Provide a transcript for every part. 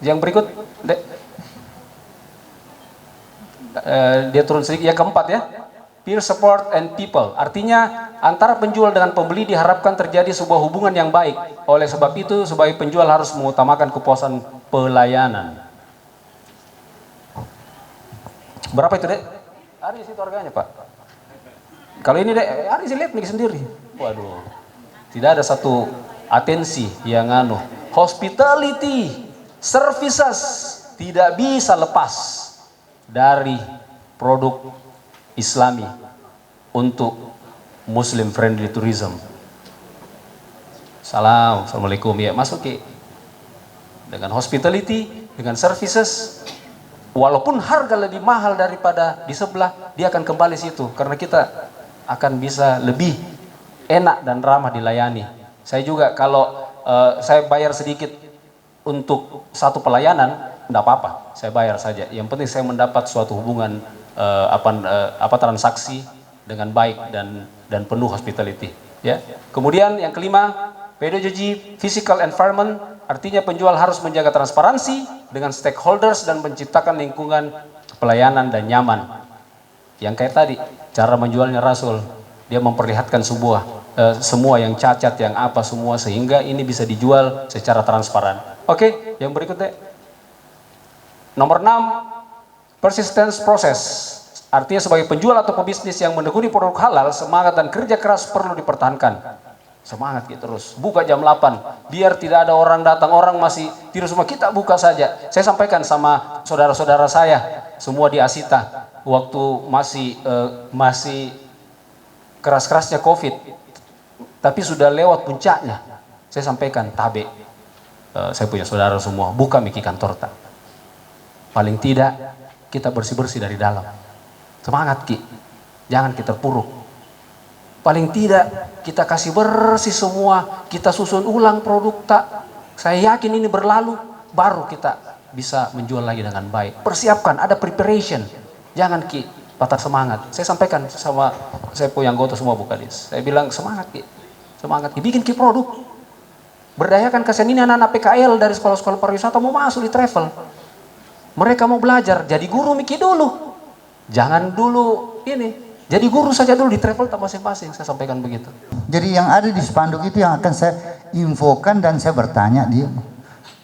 Yang berikut, Dek. Dia turun sedikit, yang keempat ya. Peer support and people. Artinya antara penjual dengan pembeli diharapkan terjadi sebuah hubungan yang baik. Oleh sebab itu sebagai penjual harus mengutamakan kepuasan pelayanan. Berapa itu, Dek? Ada di situ harganya, Pak. Kalau ini, Dek, ada sih, lihat nih sendiri. Waduh. Tidak ada satu atensi yang hospitality services tidak bisa lepas dari produk Islami untuk Muslim friendly tourism. Assalamualaikum ya, masuk ke dengan hospitality, dengan services, walaupun harga lebih mahal daripada di sebelah, dia akan kembali situ karena kita akan bisa lebih enak dan ramah dilayani. Saya juga kalau saya bayar sedikit untuk satu pelayanan, tidak apa-apa, saya bayar saja. Yang penting saya mendapat suatu hubungan transaksi dengan baik dan penuh hospitality. Ya. Kemudian yang kelima, pedagogy physical environment, artinya penjual harus menjaga transparansi dengan stakeholders dan menciptakan lingkungan pelayanan dan nyaman. Yang kayak tadi, cara menjualnya Rasul, dia memperlihatkan semua yang cacat, yang apa semua, sehingga ini bisa dijual secara transparan. Oke, yang berikutnya. Nomor 6, persistence process. Artinya sebagai penjual atau pebisnis yang menekuni produk halal, semangat dan kerja keras perlu dipertahankan. Semangat gitu terus. Buka jam 8, biar tidak ada orang datang, orang masih tidur semua, kita buka saja. Saya sampaikan sama saudara-saudara saya, semua di Asita, waktu masih keras-kerasnya COVID, tapi sudah lewat puncaknya. Saya sampaikan, tabe, saya punya saudara semua, buka Miki kantor tak. Paling tidak kita bersih-bersih dari dalam. Semangat Ki, jangan kita puruk. Paling tidak kita kasih bersih semua, kita susun ulang produk tak. Saya yakin ini berlalu, baru kita bisa menjual lagi dengan baik. Persiapkan, ada preparation. Jangan Ki patah semangat. Saya sampaikan sama saya punya anggota semua Bukadis. Saya bilang semangat Ki, bikin Ki produk. Berdayakan kasihan ini anak-anak PKL dari sekolah-sekolah pariwisata mau masuk di travel. Mereka mau belajar, jadi guru Miki dulu. Jangan dulu ini, jadi guru saja dulu di travel tak masing-masing. Saya sampaikan begitu. Jadi yang ada di spanduk itu yang akan saya infokan dan saya bertanya dia.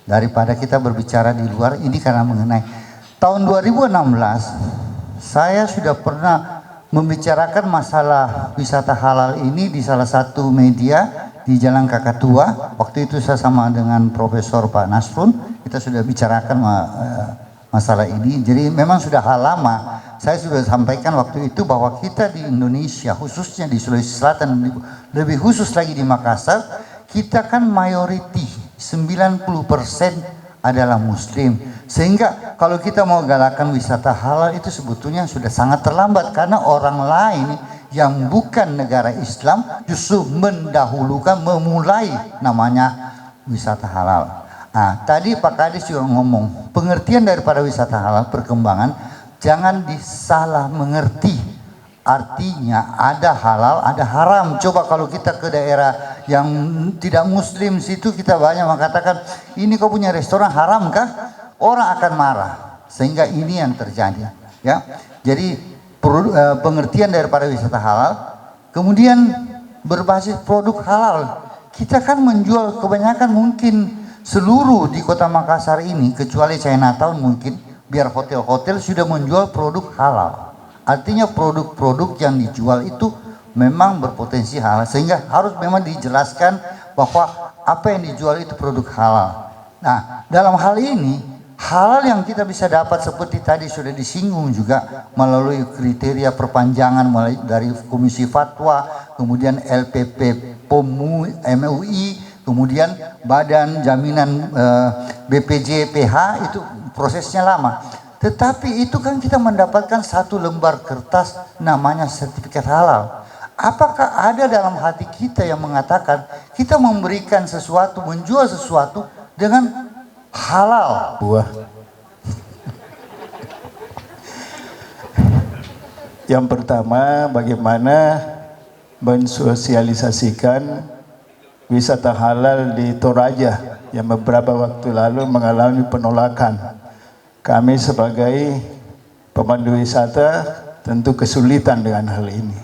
Daripada kita berbicara di luar, ini karena mengenai tahun 2016 saya sudah pernah membicarakan masalah wisata halal ini di salah satu media di Jalan Kakatua. Waktu itu saya sama dengan Profesor Pak Nasrun, kita sudah bicarakan masalah ini. Jadi memang sudah lama saya sudah sampaikan waktu itu bahwa kita di Indonesia, khususnya di Sulawesi Selatan, lebih khusus lagi di Makassar, kita kan mayoriti 90% adalah Muslim. Sehingga kalau kita mau galakan wisata halal itu sebetulnya sudah sangat terlambat, karena orang lain yang bukan negara Islam justru mendahulukan memulai namanya wisata halal. Nah, tadi Pak Kadis juga ngomong, pengertian daripada wisata halal perkembangan jangan disalah mengerti. Artinya ada halal, ada haram. Coba kalau kita ke daerah yang tidak muslim situ, kita banyak mengatakan, ini kau punya restoran haram kah? Orang akan marah. Sehingga ini yang terjadi. Ya, jadi pengertian daripada wisata halal, kemudian berbasis produk halal. Kita kan menjual kebanyakan mungkin seluruh di kota Makassar ini, kecuali Chinatown mungkin, biar hotel-hotel sudah menjual produk halal. Artinya produk-produk yang dijual itu memang berpotensi halal, sehingga harus memang dijelaskan bahwa apa yang dijual itu produk halal. Nah, dalam hal ini, halal yang kita bisa dapat seperti tadi sudah disinggung juga melalui kriteria perpanjangan mulai dari Komisi Fatwa, kemudian LPP MUI, kemudian Badan Jaminan BPJ PH, itu prosesnya lama. Tetapi itu kan kita mendapatkan satu lembar kertas namanya sertifikat halal. Apakah ada dalam hati kita yang mengatakan kita memberikan sesuatu, menjual sesuatu dengan halal? Yang pertama, bagaimana mensosialisasikan wisata halal di Toraja. yang beberapa waktu lalu mengalami penolakan. Kami sebagai pemandu wisata tentu kesulitan dengan hal ini.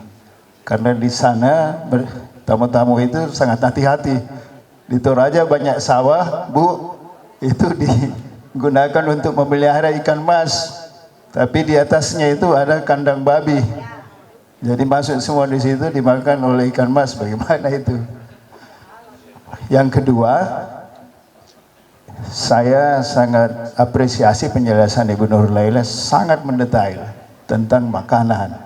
Karena di sana tamu-tamu itu sangat hati-hati. Di Toraja banyak sawah, Bu, itu digunakan untuk memelihara ikan mas. Tapi di atasnya itu ada kandang babi. Jadi masuk semua di situ dimakan oleh ikan mas. Bagaimana itu? Yang kedua, saya sangat apresiasi penjelasan Ibu Nur Laila, sangat mendetail tentang makanan,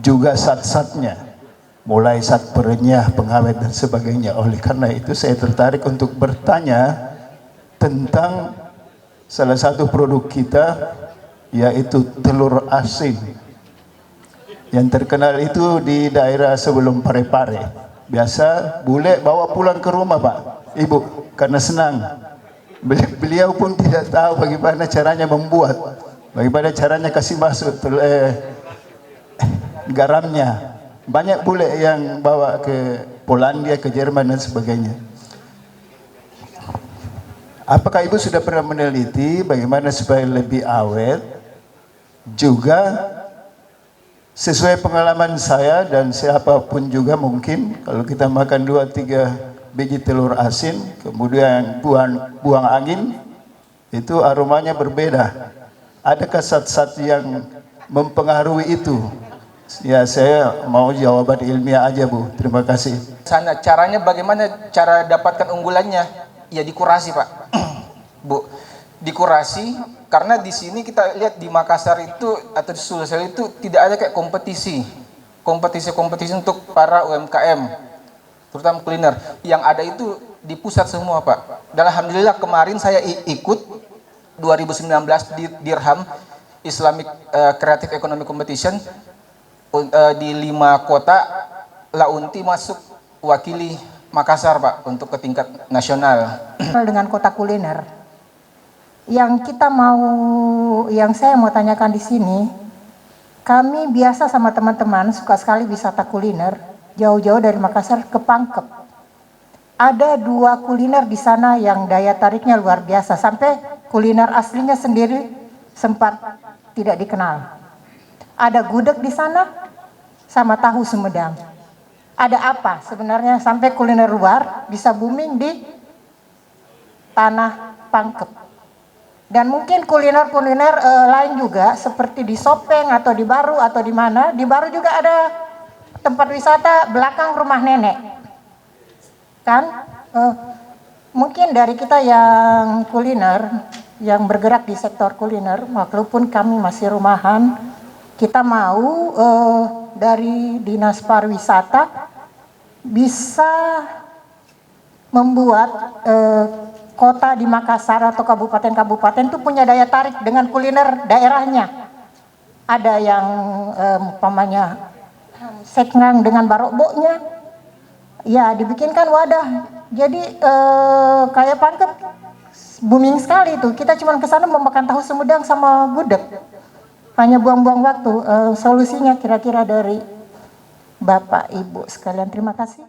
juga zat-zatnya, mulai zat perenyah, pengawet dan sebagainya. Oleh karena itu saya tertarik untuk bertanya tentang salah satu produk kita, yaitu telur asin. Yang terkenal itu di daerah sebelum Parepare. Biasa bule bawa pulang ke rumah, Pak, Ibu, karena senang. Beliau pun tidak tahu bagaimana caranya membuat, bagaimana caranya kasih masuk garamnya. Banyak bule yang bawa ke Polandia, ke Jerman dan sebagainya. Apakah Ibu sudah pernah meneliti bagaimana supaya lebih awet? Juga sesuai pengalaman saya dan siapapun juga mungkin, kalau kita makan 2-3 biji telur asin, kemudian buang angin, itu aromanya berbeda. Adakah zat-zat yang mempengaruhi itu? Ya, saya mau jawaban ilmiah aja, Bu. Terima kasih. Sana caranya bagaimana cara dapatkan unggulannya? Ya dikurasi, Pak. Bu, dikurasi karena di sini kita lihat di Makassar itu atau di Sulsel itu tidak ada kayak kompetisi untuk para UMKM, terutama kuliner. Yang ada itu di pusat semua, Pak. Dan alhamdulillah kemarin saya ikut 2019 di Dirham Islamic Creative Economic Competition di 5 kota. Launti masuk wakili Makassar, Pak, untuk ke tingkat nasional. Dengan kota kuliner, yang saya mau tanyakan di sini, kami biasa sama teman-teman suka sekali wisata kuliner jauh-jauh dari Makassar ke Pangkep. Ada 2 kuliner di sana yang daya tariknya luar biasa, sampai kuliner aslinya sendiri sempat tidak dikenal. Ada gudeg di sana sama tahu Sumedang. Ada apa sebenarnya sampai kuliner luar bisa booming di tanah Pangkep? Dan mungkin kuliner-kuliner lain juga seperti di Sopeng atau di Baru atau di mana. Di Baru juga ada tempat wisata belakang rumah nenek. Kan? Mungkin dari kita yang kuliner, yang bergerak di sektor kuliner, walaupun kami masih rumahan, kita mau dari Dinas Pariwisata bisa membuat kota di Makassar atau kabupaten-kabupaten itu punya daya tarik dengan kuliner daerahnya. Ada yang umpamanya seknang dengan barokboknya, ya dibikinkan wadah. Jadi kayak Pangkep booming sekali itu. Kita cuma ke sana memakan tahu Sumedang sama gudeg. Hanya buang-buang waktu. Solusinya kira-kira dari Bapak Ibu sekalian. Terima kasih.